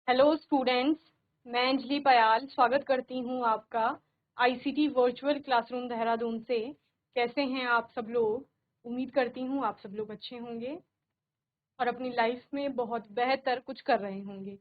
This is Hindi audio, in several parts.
हेलो स्टूडेंट्स, मैं अंजलि पयाल स्वागत करती हूँ आपका आईसीटी वर्चुअल क्लासरूम देहरादून से। कैसे हैं आप सब लोग? उम्मीद करती हूँ आप सब लोग अच्छे होंगे और अपनी लाइफ में बहुत बेहतर कुछ कर रहे होंगे।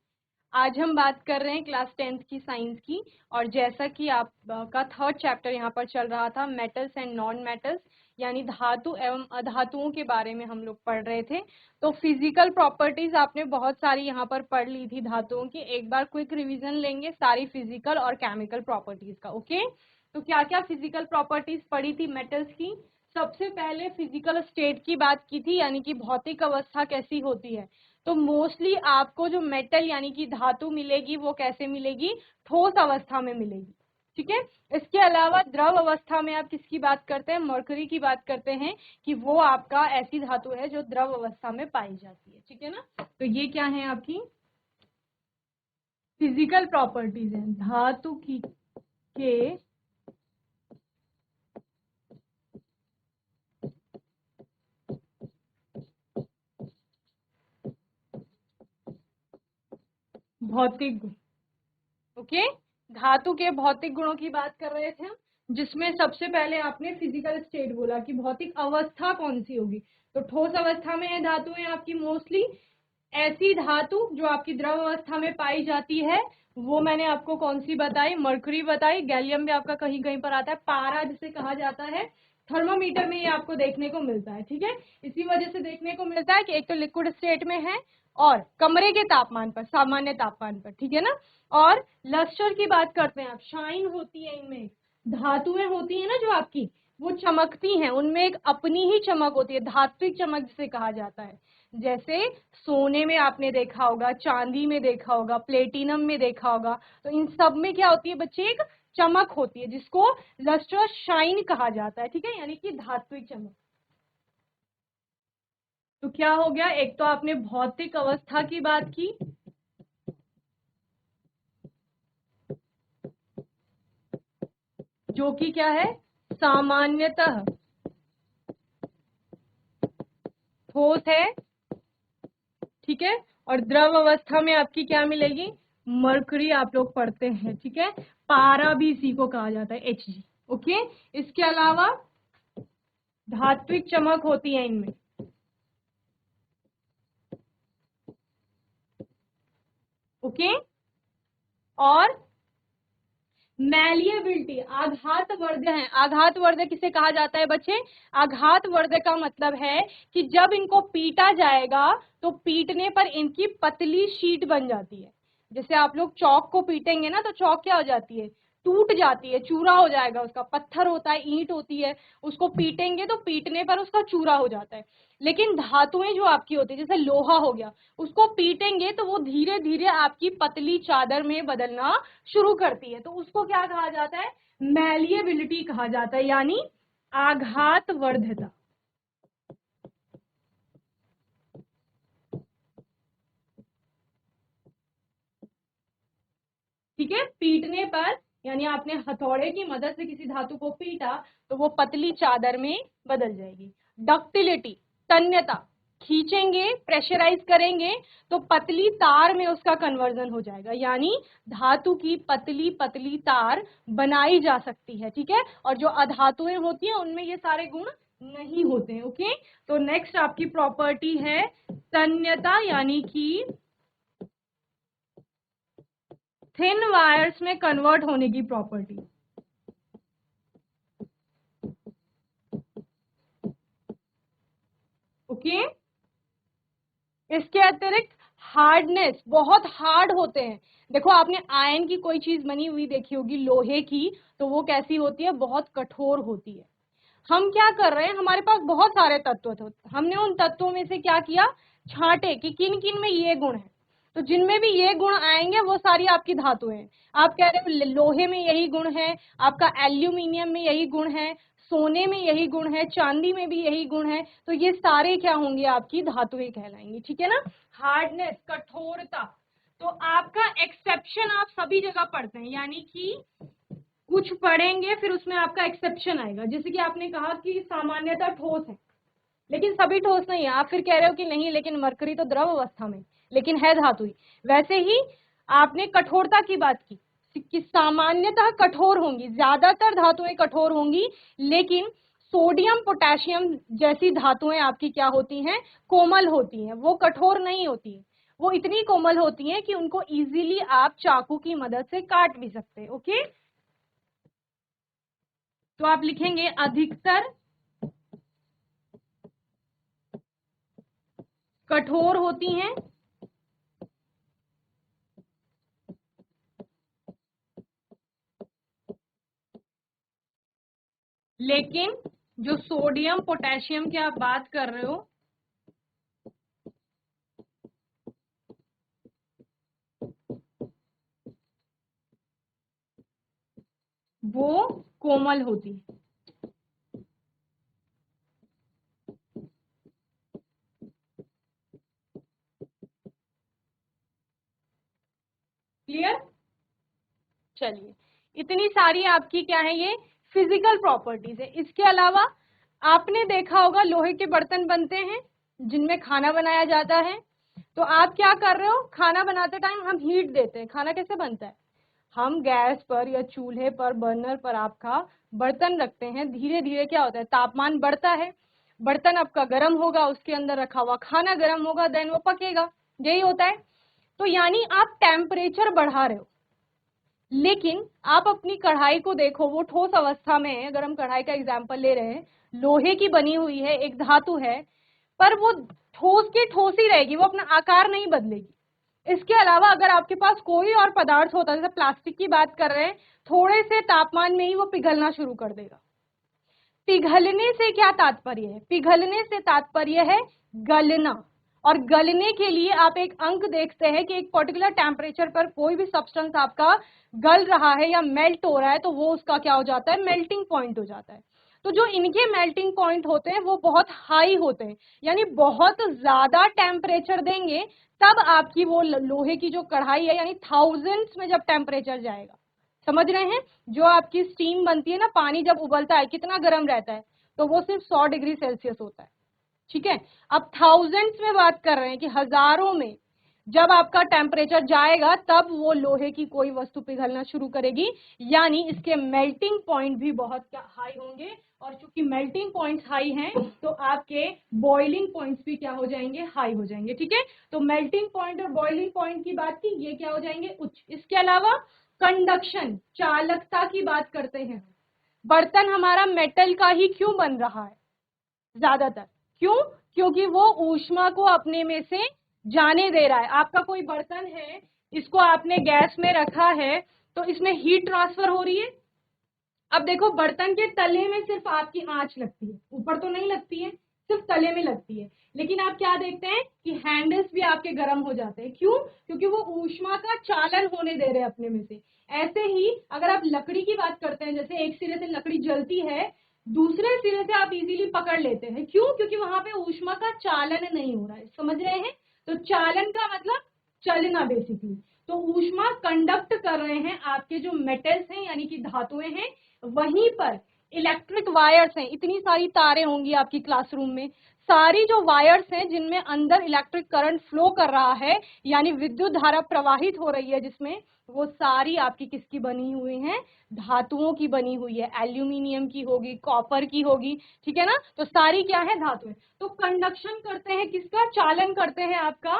आज हम बात कर रहे हैं क्लास 10th की साइंस की, और जैसा कि आपका थर्ड चैप्टर यहाँ पर चल रहा था मेटल्स एंड नॉन मेटल्स, यानी धातु एवं अधातुओं के बारे में हम लोग पढ़ रहे थे। तो फिजिकल प्रॉपर्टीज आपने बहुत सारी यहाँ पर पढ़ ली थी धातुओं की। एक बार क्विक रिवीजन लेंगे सारी फिजिकल और केमिकल प्रॉपर्टीज का। ओके, तो क्या क्या फिजिकल प्रॉपर्टीज पढ़ी थी मेटल्स की? सबसे पहले फिजिकल स्टेट की बात की थी, यानी कि भौतिक अवस्था कैसी होती है। तो मोस्टली आपको जो मेटल यानी कि धातु मिलेगी वो कैसे मिलेगी? ठोस अवस्था में मिलेगी। ठीक है, इसके अलावा द्रव अवस्था में आप किसकी बात करते हैं? मरकरी की बात करते हैं कि वो आपका ऐसी धातु है जो द्रव अवस्था में पाई जाती है। ठीक है ना, तो ये क्या है आपकी फिजिकल प्रॉपर्टीज हैं धातु की के भौतिक गुण। ओके, धातु के भौतिक गुणों की बात कर रहे थे हम, जिसमें सबसे पहले आपने फिजिकल स्टेट बोला कि भौतिक अवस्था कौन सी होगी। तो ठोस अवस्था में है धातुएं आपकी मोस्टली। ऐसी धातु जो आपकी द्रव अवस्था में पाई जाती है वो मैंने आपको कौन सी बताई? मरकरी बताई। गैलियम भी आपका कहीं कहीं पर आता है, पारा जिसे कहा जाता है। थर्मोमीटर में ये आपको देखने को मिलता है। ठीक है, इसी वजह से देखने को मिलता है कि एक तो लिक्विड स्टेट में है और कमरे के तापमान पर, सामान्य तापमान पर। ठीक है ना, और लस्टर की बात करते हैं आप, शाइन होती है इनमें। धातुएं होती है ना जो आपकी, वो चमकती हैं, उनमें एक अपनी ही चमक होती है, धात्विक चमक जिसे कहा जाता है। जैसे सोने में आपने देखा होगा, चांदी में देखा होगा, प्लेटिनम में देखा होगा, तो इन सब में क्या होती है बच्चे? एक चमक होती है जिसको लस्टर शाइन कहा जाता है। ठीक है, यानी कि धात्विक चमक। तो क्या हो गया? एक तो आपने भौतिक अवस्था की बात की, जो कि क्या है? सामान्यतः ठोस है। ठीक है, और द्रव अवस्था में आपकी क्या मिलेगी? मरकरी आप लोग पढ़ते हैं। ठीक है, पारा भी इसी को कहा जाता है, Hg। ओके, इसके अलावा धात्विक चमक होती है इनमें। ओके, और मैलिएबिलिटी, आघात वर्ध है। आघात वर्ध किसे कहा जाता है बच्चे? आघात वर्ध का मतलब है कि जब इनको पीटा जाएगा तो पीटने पर इनकी पतली शीट बन जाती है। जैसे आप लोग चौक को पीटेंगे ना तो चौक क्या हो जाती है? टूट जाती है, चूरा हो जाएगा उसका। पत्थर होता है, ईंट होती है, उसको पीटेंगे तो पीटने पर उसका चूरा हो जाता है। लेकिन धातुएं जो आपकी होती है, जैसे लोहा हो गया, उसको पीटेंगे तो वो धीरे धीरे आपकी पतली चादर में बदलना शुरू करती है। तो उसको क्या कहा जाता है? मैलिएबिलिटी कहा जाता है, यानी आघात वर्धता। ठीक है, पीटने पर, यानी आपने हथौड़े की मदद से किसी धातु को पीटा तो वो पतली चादर में बदल जाएगी। डक्टिलिटी, तन्यता, खींचेंगे, प्रेशराइज करेंगे तो पतली तार में उसका कन्वर्जन हो जाएगा, यानी धातु की पतली पतली तार बनाई जा सकती है। ठीक है, और जो अधातुएं होती हैं उनमें ये सारे गुण नहीं होते हैं। ओके, तो नेक्स्ट आपकी प्रॉपर्टी है तन्यता, यानी कि थिन वायर्स में कन्वर्ट होने की प्रॉपर्टी। ओके, इसके अतिरिक्त हार्डनेस, बहुत हार्ड होते हैं। देखो आपने आयन की कोई चीज बनी हुई देखी होगी लोहे की, तो वो कैसी होती है? बहुत कठोर होती है। हम क्या कर रहे हैं, हमारे पास बहुत सारे तत्व थे, हमने उन तत्वों में से क्या किया? छांटे कि किन किन में ये गुण है। तो जिनमें भी ये गुण आएंगे वो सारी आपकी धातुएं हैं। आप कह रहे हो लोहे में यही गुण है, आपका एल्यूमिनियम में यही गुण है, सोने में यही गुण है, चांदी में भी यही गुण है, तो ये सारे क्या होंगे? आपकी धातुएं कहलाएंगी। ठीक है ना, हार्डनेस, कठोरता। तो आपका एक्सेप्शन आप सभी जगह पढ़ते हैं, यानी कि कुछ पढ़ेंगे फिर उसमें आपका एक्सेप्शन आएगा। जैसे कि आपने कहा कि सामान्यतः ठोस है, लेकिन सभी ठोस नहीं है। आप फिर कह रहे हो कि नहीं लेकिन मरकरी तो द्रव अवस्था में, लेकिन है धातु ही। वैसे ही आपने कठोरता की बात की कि सामान्यतः कठोर होंगी, ज्यादातर धातुएं कठोर होंगी, लेकिन सोडियम पोटेशियम जैसी धातुएं आपकी क्या होती हैं, कोमल होती हैं। वो कठोर नहीं होती है, वो इतनी कोमल होती हैं कि उनको इजीली आप चाकू की मदद से काट भी सकते हैं। ओके, तो आप लिखेंगे अधिकतर कठोर होती हैं, लेकिन जो सोडियम पोटेशियम की आप बात कर रहे हो वो कोमल होती है। क्लियर? चलिए, इतनी सारी आपकी क्या है, ये फिजिकल प्रॉपर्टीज है। इसके अलावा आपने देखा होगा लोहे के बर्तन बनते हैं जिनमें खाना बनाया जाता है। तो आप क्या कर रहे हो, खाना बनाते टाइम हम हीट देते हैं। खाना कैसे बनता है, हम गैस पर या चूल्हे पर, बर्नर पर आपका बर्तन रखते हैं। धीरे धीरे क्या होता है, तापमान बढ़ता है, बर्तन आपका गर्म होगा, उसके अंदर रखा हुआ खाना गर्म होगा, देन वो पकेगा। यही होता है। तो यानी आप टेम्परेचर बढ़ा रहे हो, लेकिन आप अपनी कढ़ाई को देखो, वो ठोस अवस्था में है। अगर हम कढ़ाई का एग्जाम्पल ले रहे हैं, लोहे की बनी हुई है, एक धातु है, पर वो ठोस की ठोस ही रहेगी, वो अपना आकार नहीं बदलेगी। इसके अलावा अगर आपके पास कोई और पदार्थ होता है, जैसे प्लास्टिक की बात कर रहे हैं, थोड़े से तापमान में ही वो पिघलना शुरू कर देगा। पिघलने से क्या तात्पर्य है, पिघलने से तात्पर्य है गलना। और गलने के लिए आप एक अंक देखते हैं कि एक पर्टिकुलर टेम्परेचर पर कोई भी सब्सटेंस आपका गल रहा है या मेल्ट हो रहा है, तो वो उसका क्या हो जाता है, मेल्टिंग पॉइंट हो जाता है। तो जो इनके मेल्टिंग पॉइंट होते हैं वो बहुत हाई होते हैं, यानी बहुत ज्यादा टेम्परेचर देंगे तब आपकी वो लोहे की जो कढ़ाई है, यानी थाउजेंड्स में जब टेम्परेचर जाएगा। समझ रहे हैं? जो आपकी स्टीम बनती है ना, पानी जब उबलता है कितना गर्म रहता है, तो वो सिर्फ 100 डिग्री सेल्सियस होता है। ठीक है, अब थाउजेंड्स में बात कर रहे हैं कि हजारों में जब आपका टेम्परेचर जाएगा तब वो लोहे की कोई वस्तु पिघलना शुरू करेगी, यानी इसके मेल्टिंग पॉइंट भी बहुत हाई होंगे। और चूंकि मेल्टिंग पॉइंट्स हाई हैं तो आपके बॉइलिंग पॉइंट्स भी क्या हो जाएंगे, हाई हो जाएंगे। ठीक है, तो मेल्टिंग पॉइंट और बॉइलिंग पॉइंट की बात की, ये क्या हो जाएंगे, उच्च। इसके अलावा कंडक्शन, चालकता की बात करते हैं। बर्तन हमारा मेटल का ही क्यों बन रहा है ज्यादातर, क्यों? क्योंकि वो ऊष्मा को अपने में से जाने दे रहा है। आपका कोई बर्तन है, इसको आपने गैस में रखा है, तो इसमें हीट ट्रांसफर हो रही है। अब देखो, बर्तन के तले में सिर्फ आपकी आंच लगती है, ऊपर तो नहीं लगती है, सिर्फ तले में लगती है। लेकिन आप क्या देखते हैं कि हैंडल्स भी आपके गर्म हो जाते हैं। क्यों? क्योंकि वो ऊष्मा का चालन होने दे रहे हैं अपने में से। ऐसे ही अगर आप लकड़ी की बात करते हैं, जैसे एक सिरे से लकड़ी जलती है, दूसरे सिरे से आप इजीली पकड़ लेते हैं। क्यों? क्योंकि वहां पे ऊष्मा का चालन नहीं हो रहा है। समझ रहे हैं? तो चालन का मतलब चलना बेसिकली। तो ऊष्मा कंडक्ट कर रहे हैं आपके जो मेटल्स हैं, यानी कि धातुएं हैं। वहीं पर इलेक्ट्रिक वायर्स हैं, इतनी सारी तारें होंगी आपकी क्लासरूम में, सारी जो वायर्स हैं जिनमें अंदर इलेक्ट्रिक करंट फ्लो कर रहा है, यानी विद्युत धारा प्रवाहित हो रही है जिसमें, वो सारी आपकी किसकी बनी हुई हैं, धातुओं की बनी हुई है। एल्यूमिनियम की होगी, कॉपर की होगी, ठीक है ना। तो सारी क्या है, धातुएं। तो कंडक्शन करते हैं किसका, चालन करते हैं आपका,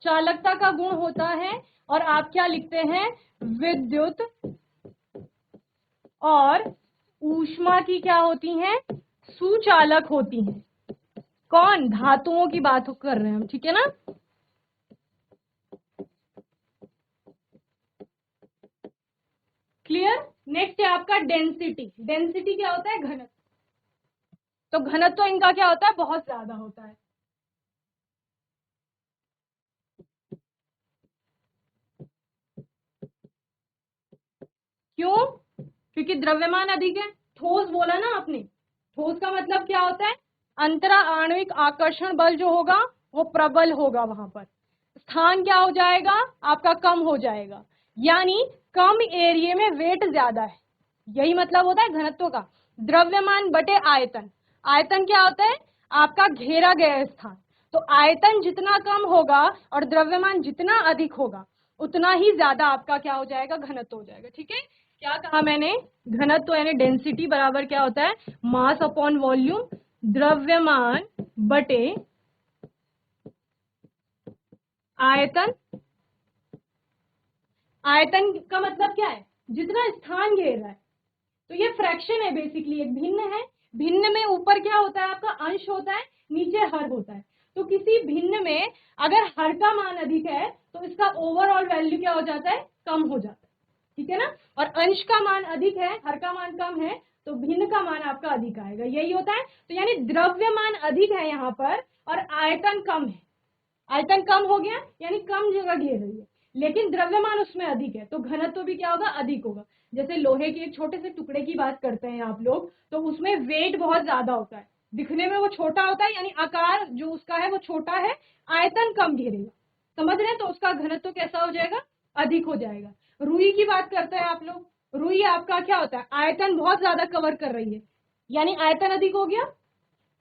चालकता का गुण होता है। और आप क्या लिखते हैं, विद्युत और ऊष्मा की क्या होती हैं, सुचालक होती हैं। कौन? धातुओं की बात कर रहे हैं हम, ठीक है ना। क्लियर? नेक्स्ट है आपका डेंसिटी। डेंसिटी क्या होता है, घनत्व। तो घनत्व इनका क्या होता है, बहुत ज्यादा होता है। क्यों? क्योंकि द्रव्यमान अधिक है। ठोस बोला ना आपने, ठोस का मतलब क्या होता है, अंतरा आणविक आकर्षण बल जो होगा वो प्रबल होगा, वहां पर स्थान क्या हो जाएगा आपका, कम हो जाएगा, यानी कम एरिया में वेट ज्यादा है। यही मतलब होता है घनत्व का। द्रव्यमान बटे आयतन, आयतन क्या होता है, आपका घेरा गया स्थान। तो आयतन जितना कम होगा और द्रव्यमान जितना अधिक होगा उतना ही ज्यादा आपका क्या हो जाएगा, घनत्व हो जाएगा। ठीक है, क्या कहा मैंने, घनत्व यानी डेंसिटी बराबर क्या होता है, मास अपॉन वॉल्यूम, द्रव्यमान बटे आयतन। आयतन का मतलब क्या है, जितना स्थान घेर रहा है। तो ये फ्रैक्शन है बेसिकली, एक भिन्न है। भिन्न में ऊपर क्या होता है आपका, अंश होता है, नीचे हर होता है। तो किसी भिन्न में अगर हर का मान अधिक है तो इसका ओवरऑल वैल्यू क्या हो जाता है, कम हो जाता है। ठीक है ना, और अंश का मान अधिक है, हर का मान कम है, तो भिन्न का मान आपका अधिक आएगा, यही होता है। तो यानी द्रव्यमान अधिक है यहाँ पर और आयतन कम है। आयतन कम हो गया यानी कम जगह घेर रही है, लेकिन द्रव्यमान उसमें अधिक है, तो घनत्व भी क्या होगा, अधिक होगा। जैसे लोहे के एक छोटे से टुकड़े की बात करते हैं आप लोग, तो उसमें वेट बहुत ज्यादा होता है, दिखने में वो छोटा होता है, यानी आकार जो उसका है वो छोटा है, आयतन कम घेरेगा। समझ रहे हैं, तो उसका घनत्व कैसा हो जाएगा, अधिक हो जाएगा। रुई की बात करते हैं आप लोग, रुई आपका क्या होता है, आयतन बहुत ज्यादा कवर कर रही है, यानी आयतन अधिक हो गया,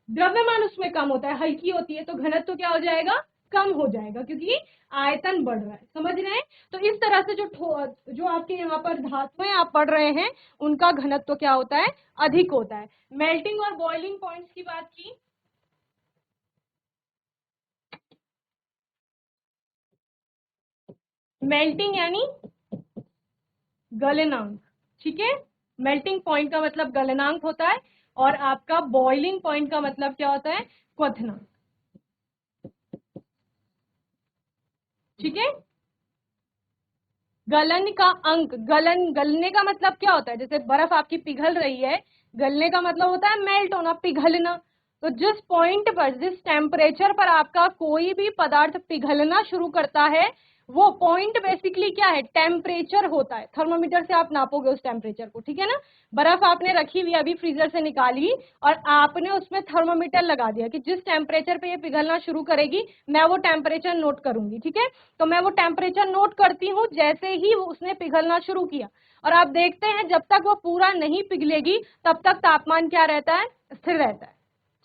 द्रव्यमान उसमें कम होता है, हल्की होती है, तो घनत्व क्या हो जाएगा, कम हो जाएगा, क्योंकि आयतन बढ़ रहा है। समझ रहे हैं, तो इस तरह से जो आपके यहाँ पर धातुएं आप पढ़ रहे हैं उनका घनत्व क्या होता है, अधिक होता है। मेल्टिंग और बॉइलिंग पॉइंट्स की बात की, मेल्टिंग यानी गलनांक। ठीक है, मेल्टिंग पॉइंट का मतलब गलनांक होता है और आपका बॉइलिंग पॉइंट का मतलब क्या होता है, क्वथनांक। ठीक है, गलन का अंक, गलने का मतलब क्या होता है, जैसे बर्फ आपकी पिघल रही है, गलने का मतलब होता है मेल्ट होना, पिघलना। तो जिस पॉइंट पर, जिस टेम्परेचर पर आपका कोई भी पदार्थ पिघलना शुरू करता है, वो पॉइंट बेसिकली क्या है, टेम्परेचर होता है। थर्मोमीटर से आप नापोगे उस टेम्परेचर को। ठीक है ना, बर्फ आपने रखी हुई अभी फ्रीजर से निकाली और आपने उसमें थर्मोमीटर लगा दिया कि जिस टेम्परेचर पे ये पिघलना शुरू करेगी मैं वो टेम्परेचर नोट करूंगी। ठीक है, तो मैं वो टेम्परेचर नोट करती हूँ जैसे ही उसने पिघलना शुरू किया, और आप देखते हैं जब तक वो पूरा नहीं पिघलेगी तब तक तापमान क्या रहता है, स्थिर रहता है।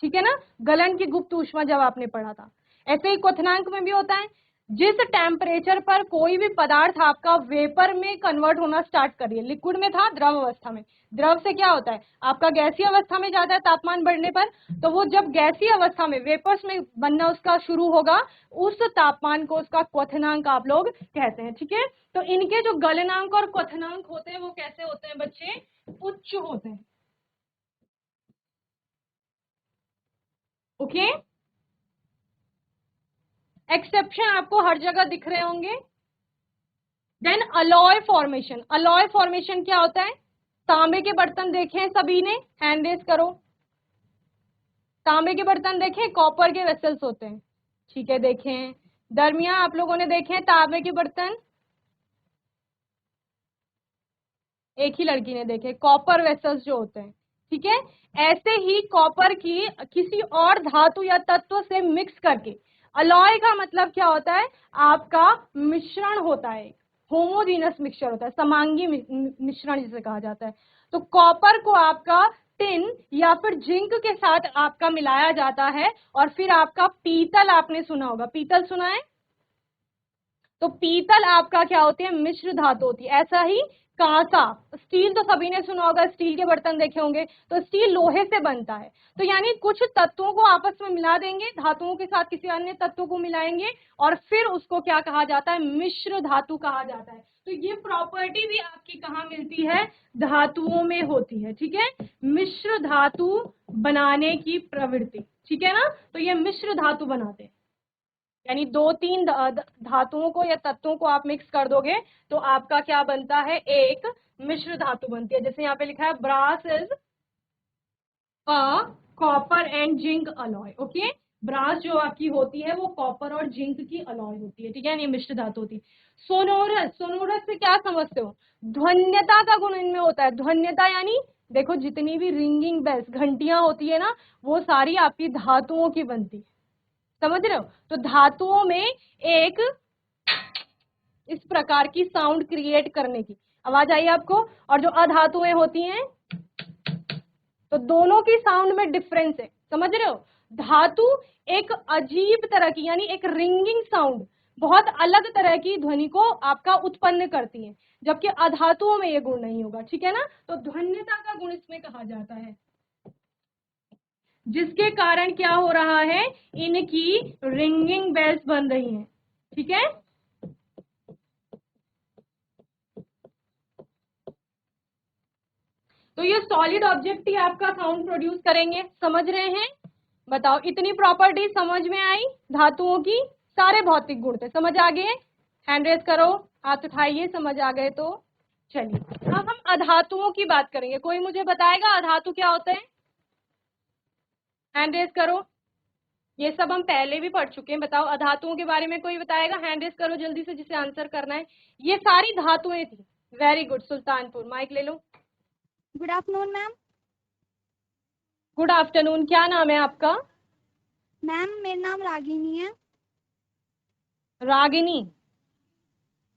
ठीक है ना, गलन की गुप्त ऊष्मा जब आपने पढ़ा था। ऐसे ही क्वथनांक में भी होता है, जिस टेम्परेचर पर कोई भी पदार्थ आपका वेपर में कन्वर्ट होना स्टार्ट करिए, लिक्विड में था द्रव अवस्था में, द्रव से क्या होता है आपका गैसीय अवस्था में जाता है तापमान बढ़ने पर, तो वो जब गैसीय अवस्था में वेपर्स में बनना उसका शुरू होगा, उस तापमान को उसका क्वथनांक आप लोग कहते हैं। ठीक है, तो इनके जो गलनांक और क्वथनांक होते हैं वो कैसे होते हैं बच्चे, उच्च होते हैं। ओके, एक्सेप्शन आपको हर जगह दिख रहे होंगे। Then alloy formation, alloy formation क्या होता है, तांबे के बर्तन देखे सभी ने, हैंड रेस करो। तांबे के बर्तन देखे, कॉपर के वेसल्स होते हैं। ठीक है, देखें। दरमिया आप लोगों ने देखे तांबे के बर्तन, एक ही लड़की ने देखे, कॉपर वेसल्स जो होते हैं। ठीक है, ऐसे ही कॉपर की किसी और धातु या तत्व से मिक्स करके, अलॉय का मतलब क्या होता है, आपका मिश्रण होता है, होमोजीनस मिक्सचर होता है, समांगी मिश्रण जिसे कहा जाता है। तो कॉपर को आपका टिन या फिर जिंक के साथ आपका मिलाया जाता है, और फिर आपका पीतल, आपने सुना होगा, पीतल सुना है, तो पीतल आपका क्या होती है, मिश्र धातु होती है। ऐसा ही कांसा, स्टील तो सभी ने सुना होगा, स्टील के बर्तन देखे होंगे, तो स्टील लोहे से बनता है। तो यानी कुछ तत्वों को आपस में मिला देंगे, धातुओं के साथ किसी अन्य तत्वों को मिलाएंगे, और फिर उसको क्या कहा जाता है, मिश्र धातु कहा जाता है। तो ये प्रॉपर्टी भी आपकी कहाँ मिलती है, धातुओं में होती है। ठीक है, मिश्र धातु बनाने की प्रवृत्ति। ठीक है ना, तो ये मिश्र धातु बनाते हैं, यानी दो तीन धातुओं को या तत्वों को आप मिक्स कर दोगे तो आपका क्या बनता है, एक मिश्र धातु बनती है। जैसे यहाँ पे लिखा है brass is a copper and zinc alloy. Okay, brass जो आपकी होती है वो कॉपर और जिंक की अलॉय होती है। ठीक है, ये मिश्र धातु होती है। सोनोरस, सोनोरस से क्या समझते हो, ध्वन्यता का गुण इनमें होता है। ध्वन्यता यानी देखो जितनी भी रिंगिंग बेल्स, घंटियां होती है ना, वो सारी आपकी धातुओं की बनती है। समझ रहे हो, तो धातुओं में एक इस प्रकार की साउंड क्रिएट करने की आवाज आई आपको, और जो अधातुएं होती हैं तो दोनों की साउंड में डिफरेंस है। समझ रहे हो, धातु एक अजीब तरह की यानी एक रिंगिंग साउंड, बहुत अलग तरह की ध्वनि को आपका उत्पन्न करती है, जबकि अधातुओं में ये गुण नहीं होगा। ठीक है ना, तो ध्वन्यता का गुण इसमें कहा जाता है, जिसके कारण क्या हो रहा है, इनकी रिंगिंग बेल्स बन रही हैं। ठीक है, तो ये सॉलिड ऑब्जेक्ट ही आपका साउंड प्रोड्यूस करेंगे। समझ रहे हैं? बताओ, इतनी प्रॉपर्टी समझ में आई धातुओं की? सारे भौतिक गुण थे, समझ आ गए? हैंड रेज करो, हाथ उठाइए, समझ आ गए तो। चलिए अब हम अधातुओं की बात करेंगे। कोई मुझे बताएगा अधातु क्या होते हैं? हैंड रेज करो। ये सब हम पहले भी पढ़ चुके हैं। बताओ अधातुओं के बारे में कोई बताएगा? हैंड रेज करो जल्दी से, जिसे आंसर करना है। ये सारी धातुएं थी। Very good. सुल्तानपुर, माइक ले लो। Good afternoon ma'am. Good afternoon. क्या नाम है आपका? मैम मेरा नाम रागिनी है। रागिनी?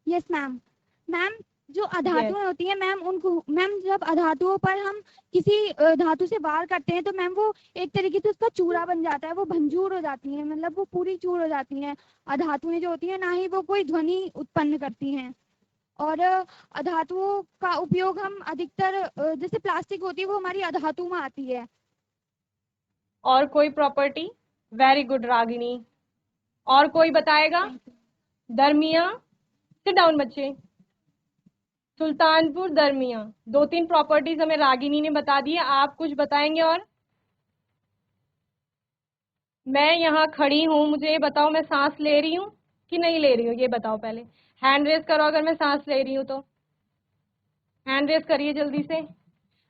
Yes ma'am. मैम जो Yes. अधातुएं होती हैं मैम, उनको मैम जब अधातुओं पर हम किसी धातु से वार करते हैं तो मैम वो एक तरीके से उसका चूरा बन जाता है, वो भंजूर हो जाती हैं, मतलब वो पूरी चूर हो जाती हैं। अधातुएं जो होती हैं ना ही वो कोई ध्वनि उत्पन्न करती हैं। और अधातुओं का उपयोग हम अधिकतर जैसे प्लास्टिक होती है वो हमारी अधातु में आती है। और कोई प्रॉपर्टी? Very good Ragini. और कोई बताएगा? दरमिया? सिट डाउन बच्चे। सुल्तानपुर, दरमिया, 2-3 प्रॉपर्टीज हमें रागिनी ने बता दी है। आप कुछ बताएंगे? और मैं यहाँ खड़ी हूँ, मुझे ये बताओ मैं सांस ले रही हूँ कि नहीं ले रही हूँ? ये बताओ पहले। हैंड रेज करो अगर मैं सांस ले रही हूँ तो। हैंड रेज करिए जल्दी से।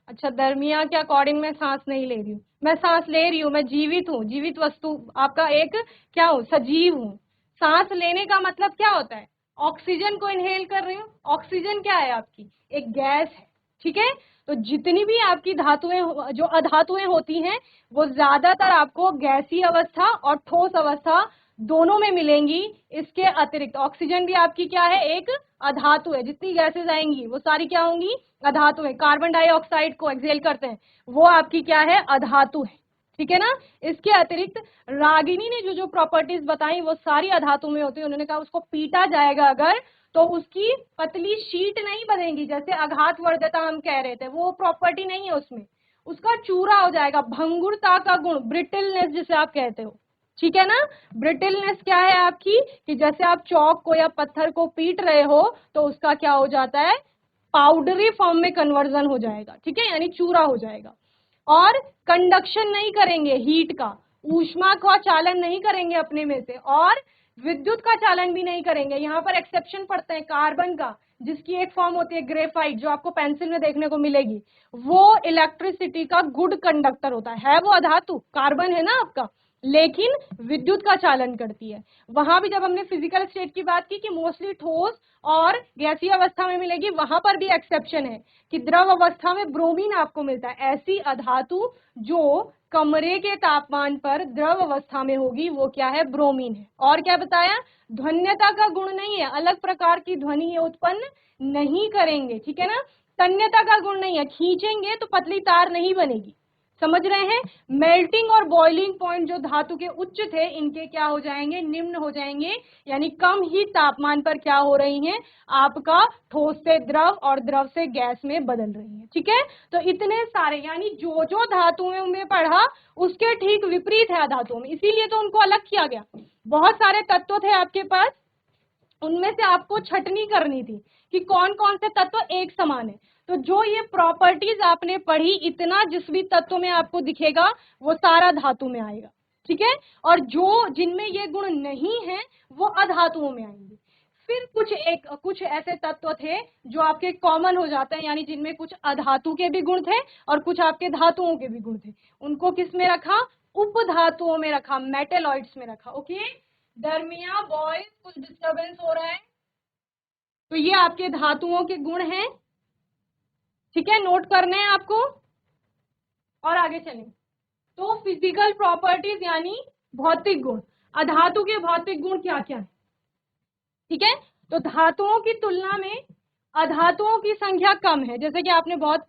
अच्छा, दरमिया के अकॉर्डिंग मैं सांस नहीं ले रही हूँ। मैं सांस ले रही हूँ, मैं जीवित हूँ, जीवित वस्तु आपका एक क्या हूँ? सजीव हूँ। सांस लेने का मतलब क्या होता है? ऑक्सीजन को इनहेल कर रही हूँ। ऑक्सीजन क्या है? आपकी एक गैस है। ठीक है, तो जितनी भी आपकी धातुएं जो अधातुएं होती हैं वो ज्यादातर आपको गैसीय अवस्था और ठोस अवस्था दोनों में मिलेंगी। इसके अतिरिक्त ऑक्सीजन भी आपकी क्या है? एक अधातु है। जितनी गैसेज आएंगी वो सारी क्या होंगी? अधातु है। कार्बन डाइऑक्साइड को एक्सेल करते हैं, वो आपकी क्या है? अधातु है। ठीक है ना। इसके अतिरिक्त रागिनी ने जो जो प्रॉपर्टीज बताई वो सारी अधातु में होती है। उन्होंने कहा उसको पीटा जाएगा अगर तो उसकी पतली शीट नहीं बनेगी, जैसे आघात वर्धता हम कह रहे थे, वो प्रॉपर्टी नहीं है उसमें। उसका चूरा हो जाएगा। भंगुरता का गुण, ब्रिटलनेस जिसे आप कहते हो। ठीक है ना। ब्रिटलनेस क्या है आपकी? कि जैसे आप चौक को या पत्थर को पीट रहे हो तो उसका क्या हो जाता है? पाउडरी फॉर्म में कन्वर्जन हो जाएगा। ठीक है, यानी चूरा हो जाएगा। और कंडक्शन नहीं करेंगे, हीट का, ऊष्मा का चालन नहीं करेंगे अपने में से, और विद्युत का चालन भी नहीं करेंगे। यहाँ पर एक्सेप्शन पड़ते हैं कार्बन का, जिसकी एक फॉर्म होती है ग्रेफाइट, जो आपको पेंसिल में देखने को मिलेगी। वो इलेक्ट्रिसिटी का गुड कंडक्टर होता है वो अधातु, कार्बन है ना आपका, लेकिन विद्युत का चालन करती है। वहां भी जब हमने फिजिकल स्टेट की बात की कि मोस्टली ठोस और गैसीय अवस्था में मिलेगी, वहां पर भी एक्सेप्शन है कि द्रव अवस्था में ब्रोमीन आपको मिलता है। ऐसी अधातु जो कमरे के तापमान पर द्रव अवस्था में होगी वो क्या है? ब्रोमीन है। और क्या बताया? ध्वन्यता का गुण नहीं है, अलग प्रकार की ध्वनि ये उत्पन्न नहीं करेंगे। ठीक है ना। तन्यता का गुण नहीं है, खींचेंगे तो पतली तार नहीं बनेगी। समझ रहे हैं? मेल्टिंग और बॉइलिंग पॉइंट जो धातु के उच्च थे, इनके क्या हो जाएंगे? निम्न हो जाएंगे। यानी कम ही तापमान पर क्या हो रही हैं? आपका ठोस से द्रव और द्रव से गैस में बदल रही है। ठीक है, तो इतने सारे, यानी जो जो धातुओं में पढ़ा उसके ठीक विपरीत है अधातुओं में, इसीलिए तो उनको अलग किया गया। बहुत सारे तत्व थे आपके पास, उनमें से आपको छटनी करनी थी कि कौन कौन से तत्व एक समान है। तो जो ये प्रॉपर्टीज आपने पढ़ी, इतना जिस भी तत्व में आपको दिखेगा वो सारा धातु में आएगा। ठीक है, और जो जिनमें ये गुण नहीं है वो अधातुओं में आएंगे। फिर कुछ ऐसे तत्व थे जो आपके कॉमन हो जाते हैं, यानी जिनमें कुछ अधातु के भी गुण थे और कुछ आपके धातुओं के भी गुण थे। उनको किस में रखा? उपधातुओं में रखा, मेटेलॉइड्स में रखा। ओके दरमिया बॉयज, कुछ डिस्टरबेंस हो रहा है? तो ये आपके धातुओं के गुण हैं। ठीक है, नोट करने हैं आपको। और आगे चलें तो फिजिकल प्रॉपर्टीज यानी भौतिक गुण। अधातु के भौतिक गुण क्या क्या है? ठीक है, तो धातुओं की तुलना में अधातुओं की संख्या कम है, जैसे कि आपने बहुत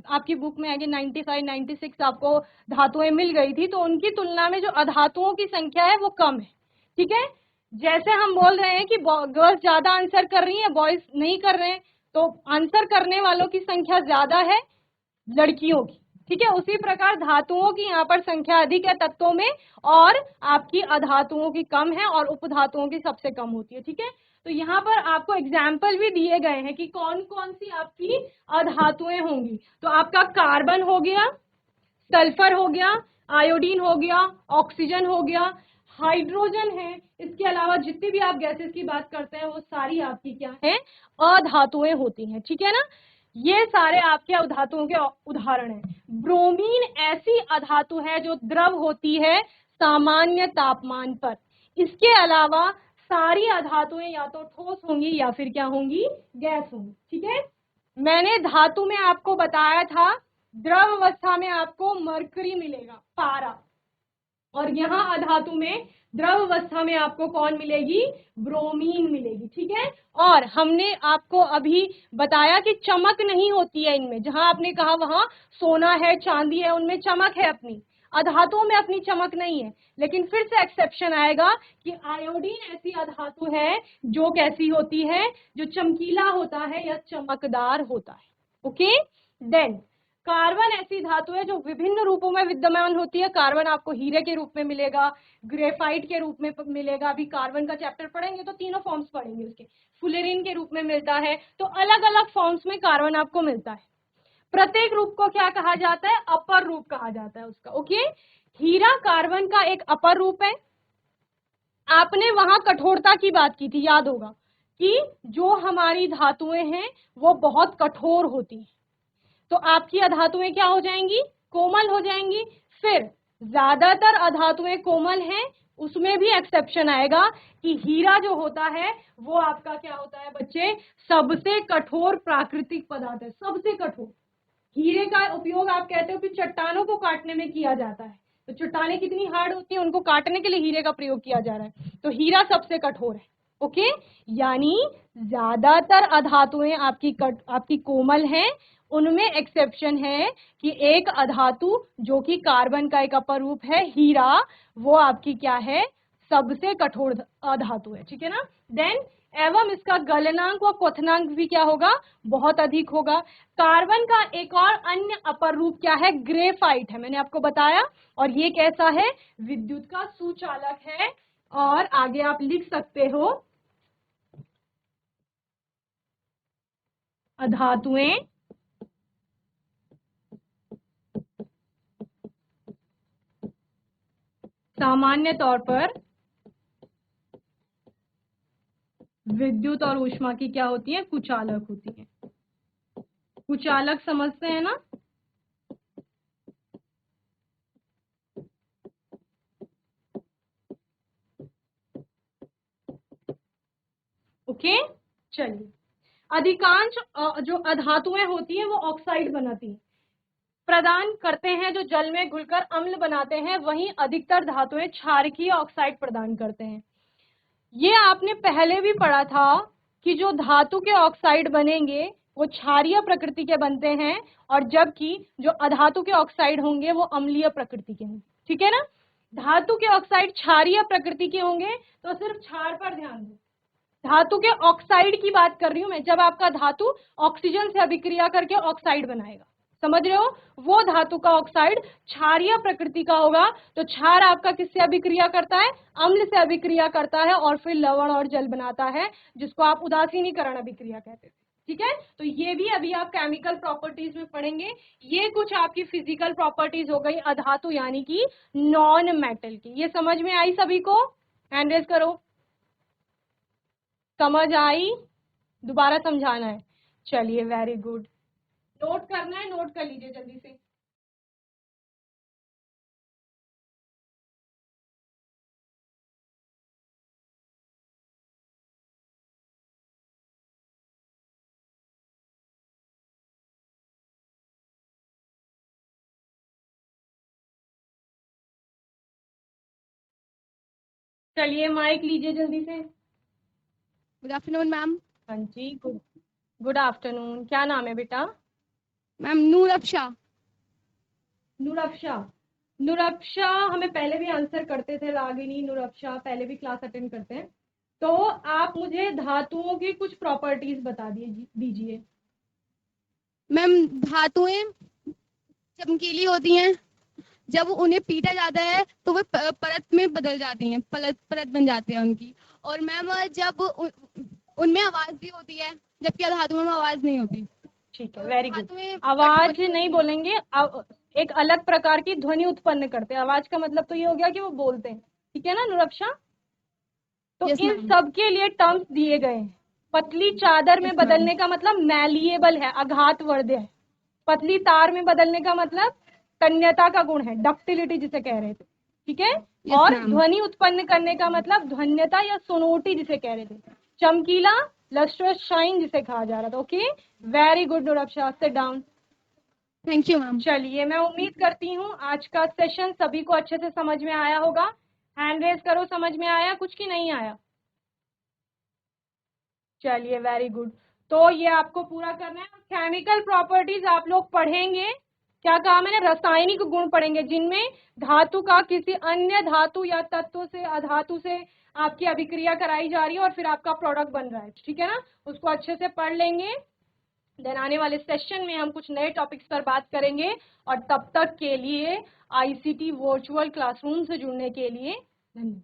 आपकी बुक में आगे 95 96 आपको धातुएं मिल गई थी, तो उनकी तुलना में जो अधातुओं की संख्या है वो कम है। ठीक है, जैसे हम बोल रहे हैं कि गर्ल्स ज्यादा आंसर कर रही हैं, बॉयज नहीं कर रहे हैं, तो आंसर करने वालों की संख्या ज्यादा है लड़कियों की। ठीक है, उसी प्रकार धातुओं की यहाँ पर संख्या अधिक है तत्वों में, और आपकी अधातुओं की कम है, और उपधातुओं की सबसे कम होती है। ठीक है, तो यहाँ पर आपको एग्जाम्पल भी दिए गए हैं कि कौन कौन सी आपकी अधातुएं होंगी। तो आपका कार्बन हो गया, सल्फर हो गया, आयोडीन हो गया, ऑक्सीजन हो गया, हाइड्रोजन है, इसके अलावा जितनी भी आप गैसेस की बात करते हैं वो सारी आपकी क्या है, अधातुएं होती हैं। ठीक है ना, ये सारे आपके अधातुओं के उदाहरण हैं। ब्रोमीन ऐसी अधातु है जो द्रव होती है सामान्य तापमान पर। इसके अलावा सारी अधातुएं या तो ठोस होंगी या फिर क्या होंगी, गैस होंगी। ठीक है, मैंने धातु में आपको बताया था द्रव अवस्था में आपको मरकरी मिलेगा, पारा, और यहाँ अधातु में द्रव अवस्था में आपको कौन मिलेगी, ब्रोमीन मिलेगी। ठीक है, और हमने आपको अभी बताया कि चमक नहीं होती है इनमें, जहां आपने कहा वहां सोना है, चांदी है, उनमें चमक है अपनी, अधातुओं में अपनी चमक नहीं है। लेकिन फिर से एक्सेप्शन आएगा कि आयोडीन ऐसी अधातु है जो कैसी होती है, जो चमकीला होता है या चमकदार होता है। ओके, देन कार्बन ऐसी धातु है जो विभिन्न रूपों में विद्यमान होती है। कार्बन आपको हीरे के रूप में मिलेगा, ग्रेफाइट के रूप में मिलेगा, अभी कार्बन का चैप्टर पढ़ेंगे तो तीनों फॉर्म्स पढ़ेंगे उसके, फुलेरिन के रूप में मिलता है, तो अलग अलग फॉर्म्स में कार्बन आपको मिलता है। प्रत्येक रूप को क्या कहा जाता है, अपर रूप कहा जाता है उसका। ओके, हीरा कार्बन का एक अपर रूप है। आपने वहां कठोरता की बात की थी, याद होगा कि जो हमारी धातुएं हैं वो बहुत कठोर होती हैं, तो आपकी अधातुएं क्या हो जाएंगी, कोमल हो जाएंगी। फिर ज्यादातर अधातुएं कोमल हैं, उसमें भी एक्सेप्शन आएगा कि हीरा जो होता है वो आपका क्या होता है बच्चे, सबसे कठोर प्राकृतिक पदार्थ है, सबसे कठोर। हीरे का उपयोग आप कहते हो कि चट्टानों को काटने में किया जाता है, तो चट्टानें कितनी हार्ड होती हैं, उनको काटने के लिए हीरे का प्रयोग किया जा रहा है, तो हीरा सबसे कठोर है। ओके, यानी ज्यादातर अधातुएं आपकी कोमल हैं, उनमें एक्सेप्शन है कि एक अधातु जो कि कार्बन का एक अपर रूप है हीरा, वो आपकी क्या है, सबसे कठोर अधातु है। ठीक है ना, देन एवं इसका गलनांक व क्वथनांक भी क्या होगा, बहुत अधिक होगा। कार्बन का एक और अन्य अपर रूप क्या है, ग्रेफाइट है, मैंने आपको बताया, और ये कैसा है, विद्युत का सुचालक है। और आगे आप लिख सकते हो, अधातुएं सामान्य तौर पर विद्युत और ऊष्मा की क्या होती है, कुचालक होती है। कुचालक समझते हैं ना, ओके। चलिए, अधिकांश जो अधातुएं होती हैं वो ऑक्साइड बनाती हैं, प्रदान करते हैं, जो जल में घुलकर अम्ल बनाते हैं, वहीं अधिकतर धातुएं क्षारकीय ऑक्साइड प्रदान करते हैं। ये आपने पहले भी पढ़ा था कि जो धातु के ऑक्साइड बनेंगे वो क्षारीय प्रकृति के बनते हैं, और जबकि जो अधातु के ऑक्साइड होंगे वो अम्लीय प्रकृति के होंगे। ठीक है ना, धातु के ऑक्साइड क्षारीय प्रकृति के होंगे, तो सिर्फ क्षार पर ध्यान दो। धातु के ऑक्साइड की बात कर रही हूं मैं, जब आपका धातु ऑक्सीजन से अभिक्रिया करके ऑक्साइड बनाएगा, समझ रहे हो, वो धातु का ऑक्साइड क्षारीय प्रकृति का होगा। तो क्षार आपका किससे अभिक्रिया करता है, अम्ल से अभिक्रिया करता है, और फिर लवण और जल बनाता है, जिसको आप उदासीनीकरण अभिक्रिया कहते थे। ठीक है, तो ये भी अभी आप केमिकल प्रॉपर्टीज में पढ़ेंगे। ये कुछ आपकी फिजिकल प्रॉपर्टीज हो गई अधातु यानी कि नॉन मेटल की। ये समझ में आई सभी को, हैंड रेज करो, समझ आई, दोबारा समझाना है। चलिए, वेरी गुड, नोट करना है, नोट कर लीजिए जल्दी से। चलिए, माइक लीजिए जल्दी से। Good afternoon ma'am. हाँ जी, गुड। Good afternoon. क्या नाम है बेटा? मैम नूर अफशा। नूरअफ़शा। नूरअफ़शा हमें पहले भी आंसर करते थे, रागिनी, नूरअफ़शा पहले भी क्लास अटेंड करते हैं। तो आप मुझे धातुओं की कुछ प्रॉपर्टीज बता दीजिए। मैम धातुएं चमकीली होती हैं, जब उन्हें पीटा जाता है तो वे परत में बदल जाती हैं, परत बन जाती है उनकी। और मैम जब उनमें आवाज भी होती है, जबकि धातुओं में आवाज नहीं होती। ठीक है, वेरी गुड। धातुएं आवाज कठोर नहीं होती हैं। बोलेंगे, एक अलग प्रकार की ध्वनि उत्पन्न करते हैं। आवाज का मतलब तो ये हो गया कि वो बोलते हैं, ठीक है ना नूरअफ़शा? तो यस इन मैम। सब के लिए टर्म्स दिए गए हैं। पतली चादर में यस मैम। बदलने का मतलब मैलिएबल है, आघातवर्ध है। पतली तार में बदलने का मतलब तन्यता का गुण है, डक्टिलिटी जिसे कह रहे थे, ठीक है। यस और मैम। ध्वनि उत्पन्न करने का मतलब ध्वन्यता या सोनोटी जिसे कह रहे थे। चमकीला, लस्ट्रस, शाइन जिसे कहा जा रहा था। Okay, very good Noorafsha, sit down. Thank you ma'am. चलिए, मैं उम्मीद करती हूँ आज का सेशन सभी को अच्छे से समझ में आया होगा। हैंड रेज करो, समझ में आया कुछ की नहीं आया? चलिए, वेरी गुड। तो ये आपको पूरा करना है। केमिकल प्रॉपर्टीज आप लोग पढ़ेंगे। क्या कहा मैंने? रासायनिक गुण पढ़ेंगे, जिनमें धातु का किसी अन्य धातु या तत्व से, अधातु से आपकी अभिक्रिया कराई जा रही है और फिर आपका प्रोडक्ट बन रहा है, ठीक है ना। उसको अच्छे से पढ़ लेंगे। देन आने वाले सेशन में हम कुछ नए टॉपिक्स पर बात करेंगे। और तब तक के लिए आईसीटी वर्चुअल क्लासरूम से जुड़ने के लिए धन्यवाद।